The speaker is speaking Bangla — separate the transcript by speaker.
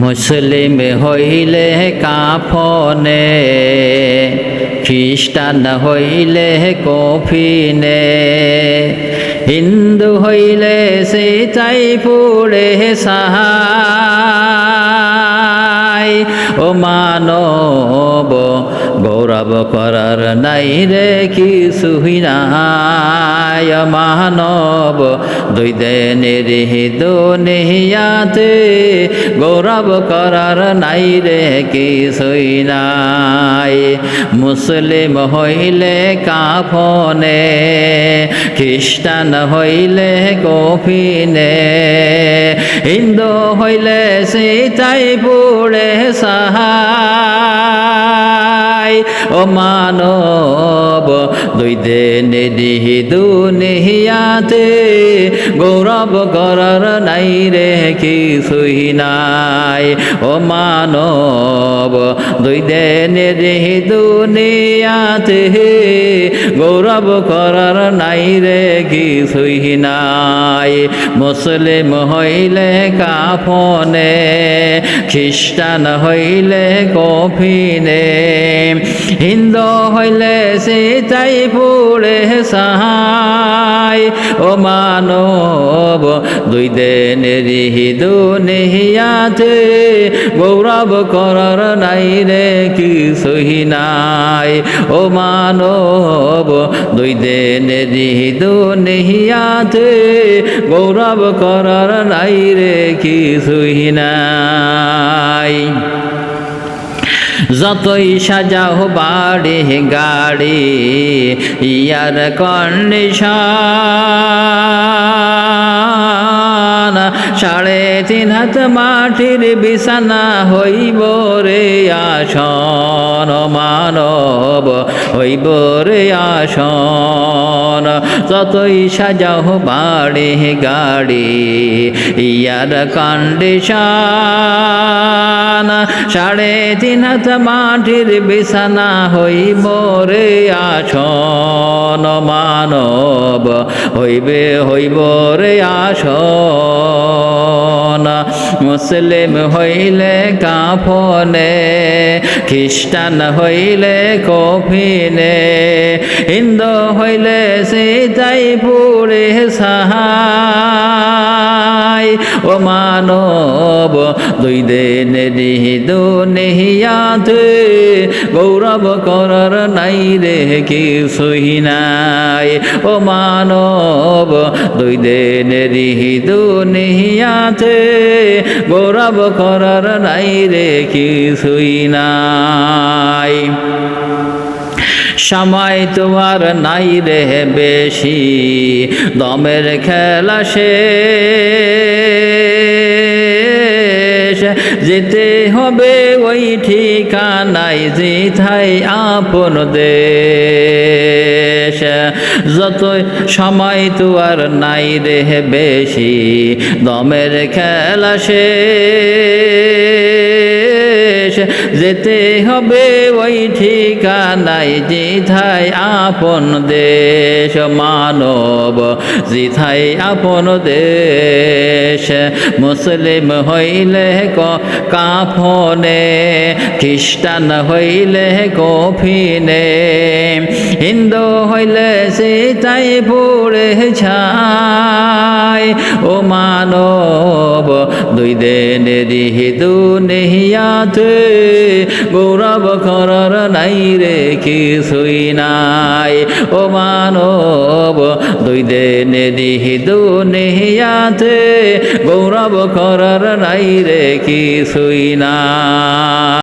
Speaker 1: মুসলিম হইলে কাফনে, খ্রিস্টান হইলে কফিনে, হিন্দু হইলে সেটাই পুড়ে সাহাই। ও মানব গৌরব করার নাই রে কিছুই নাই। মানব দুই দিনের দুনিয়াতে গৌরব করার নাই রে কিছুই নাই। মুসলিম হইলে কাফনে, খ্রিস্টান হইলে কফিনে, হিন্দু হইলে সেটাই পুড়ে সাহাই। ও মানব দুই দিনের দুনিয়াতে গৌরব করার নাই রে কিছুই নাই। ও মানব দুই দিনের দুনিয়াতে গৌরব করার নাই রে কিছুই নাই। মুসলিম হইলে কাফনে, খ্রিস্টান হইলে কফিনে, হিন্দু হইলে সেটাই পুড়ে সাহাই। ও মানব দুই দিনের দুনিয়াতে গৌরব করার নাই রে কিছুই নাই। ও মানব দুই দিনের দুনিয়াতে গৌরব করার নাই রে কিছুই নাই। যতই সাজাও বাড়ি গাড়ি, ইয়ার কন্ডিশন, 3.5 হাত মাটির বিছানা হইব রে আসন। মানব হইব রে আসন। যতই সাজাও বাড়ি গাড়ি, ইয়ার কন্ডিশন, 3.5 হাত মাটির বিছানা হইব রে আসন। মানব হইব রে আসন। মুসলিম হইলে কাফনে, খ্রিস্টান হইলে কফিনে, হিন্দু হইলে সেটাই পুড়ে সাহাই। ও মানব দুই দিনের দুনিয়াতে গৌরব করার নাই রে কিছুই নাই। ও মানব দুই দিনের দুনিয়াতে গৌরব করার নাই রে কিছুই নাই। সময় তোমার নাই রে বেশি, দমের খেলা শেষ, যেতে হবে ওই ঠিকানায় যেথায় আপন দেশ। যত সময় তোমার নাই রে বেশি, দমের খেলা শেষ, যেতে হবে ওই ঠিকানায় যেথায় আপন দেশ। মানব যেথায় আপন দেশ। মুসলিম হইলে কাফনে, খ্রিস্টান হইলে কফিনে, হিন্দু হইলে সেটাই পুড়ে ছাই। ও মানব দুই দিনের দুনিয়াতে গৌরব করার নাই রে কিছুই নাই। ও মানব দুই দিনের দুনিয়াতে গৌরব করার নাই রে কিছুই নাই।